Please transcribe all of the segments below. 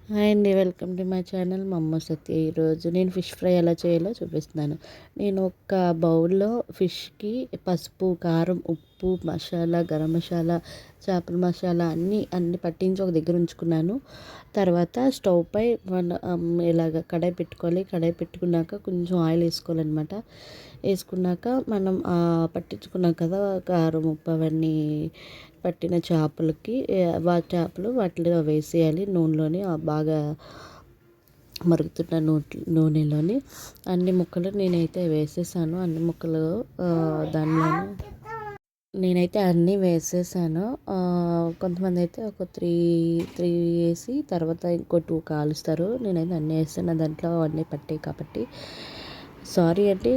Hi అండి. Welcome to my channel మమ్మ సత్య. ఈరోజు నేను ఫిష్ ఫ్రై ఎలా చేయాలో చూపిస్తున్నాను. నేను ఒక బౌల్లో ఫిష్కి పసుపు, కారం, ఉప్పు, మసాలా, గరం మసాలా, చేపల మసాలా అన్నీ పట్టించి ఒక దగ్గర ఉంచుకున్నాను. తర్వాత స్టవ్ పై ఇలాగ కడాయి పెట్టుకోవాలి. కడాయి పెట్టుకున్నాక కొంచెం ఆయిల్ వేసుకోవాలన్నమాట. వేసుకున్నాక మనం పట్టించుకున్నాం కదా కారం, ఉప్పు అవన్నీ పట్టిన చేపలకి చేపలు వాటిలో వేసేయాలి. నూనెలోని బాగా మరుగుతున్న నూనెలోని అన్ని ముక్కలు నేనైతే వేసేసాను. అన్ని ముక్కలు దానిలోని నేనైతే అన్నీ వేసేసాను. కొంతమంది అయితే ఒక త్రీ వేసి తర్వాత ఇంకో 2 కాలుస్తారు. నేనైతే అన్నీ వేసాను. దాంట్లో అన్నీ పట్టాయి కాబట్టి సారీ అండి,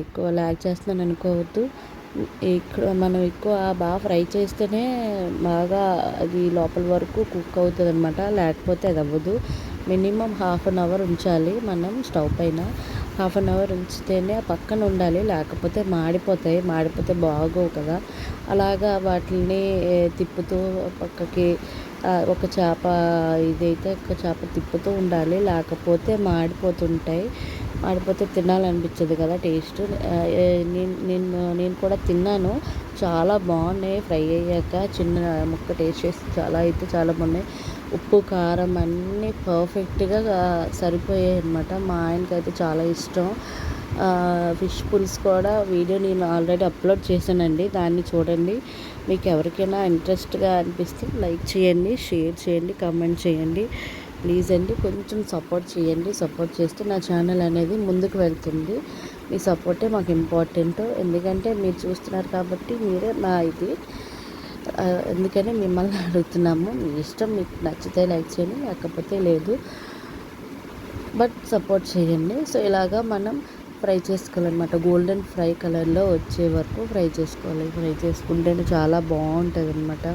ఎక్కువ లాగ్ చేస్తున్నాను అనుకోవద్దు. ఇక్కడ మనం ఎక్కువ బాగా ఫ్రై చేస్తేనే బాగా అది లోపల వరకు కుక్ అవుతుంది అనమాట. లేకపోతే అది అవ్వదు. మినిమం 1/2 అవర్ ఉంచాలి మనం స్టవ్ పైన. 1/2 అవర్ ఉంచితేనే పక్కన ఉండాలి, లేకపోతే మాడిపోతే బాగోవు కదా. అలాగా వాటిని తిప్పుతూ పక్కకి ఒక చేప ఇదైతే ఒక చేప తిప్పుతూ ఉండాలి, లేకపోతే మాడిపోతే తినాలనిపించదు కదా టేస్ట్. నేను కూడా తిన్నాను, చాలా బాగున్నాయి. ఫ్రై అయ్యాక చిన్న ముక్క టేస్ట్ చేసి చాలా బాగున్నాయి. ఉప్పు, కారం అన్నీ పర్ఫెక్ట్గా సరిపోయాయి అన్నమాట. మా ఆయనకైతే చాలా ఇష్టం. ఫిష్ పులుసు కూడా వీడియో నేను ఆల్రెడీ అప్లోడ్ చేశానండి, దాన్ని చూడండి. మీకు ఎవరికైనా ఇంట్రెస్ట్గా అనిపిస్తే లైక్ చేయండి, షేర్ చేయండి, కామెంట్ చేయండి. ప్లీజ్ అండి, కొంచెం సపోర్ట్ చేయండి. సపోర్ట్ చేస్తే నా ఛానల్ అనేది ముందుకు వెళ్తుంది. మీ సపోర్టే మాకు ఇంపార్టెంట్. ఎందుకంటే మీరు చూస్తున్నారు కాబట్టి మీరే మా ఇది. అందుకనే మిమ్మల్ని అడుగుతున్నాము. మీ ఇష్టం, మీకు నచ్చితే లైక్ చేయండి, లేకపోతే లేదు. బట్ సపోర్ట్ చేయండి. సో ఇలాగా మనం ఫ్రై చేసుకోవాలన్నమాట. గోల్డెన్ ఫ్రై కలర్లో వచ్చే వరకు ఫ్రై చేసుకోవాలి. ఫ్రై చేసుకుంటేనే చాలా బాగుంటుంది అనమాట.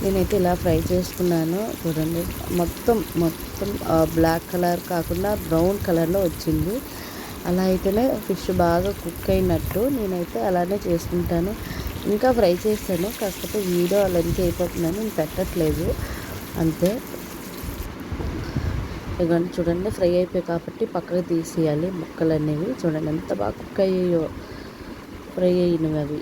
నేనైతే ఇలా ఫ్రై చేసుకున్నాను. చూడండి, మొత్తం బ్లాక్ కలర్ కాకుండా బ్రౌన్ కలర్లో వచ్చింది. అలా అయితేనే ఫిష్ బాగా కుక్ అయినట్టు. నేనైతే అలానే చేసుకుంటాను. ఇంకా ఫ్రై చేస్తాను, కాకపోతే వీడియో లెంత్ అయిపోతుందని నేను పెట్టట్లేదు అంతే. ఇవన్నీ చూడండి, ఫ్రై అయిపోయాయి కాబట్టి పక్కకు తీసేయాలి ముక్కలు అనేవి. చూడండి ఎంత బాగా కుక్ అయ్యాయో, ఫ్రై అయినవి అవి.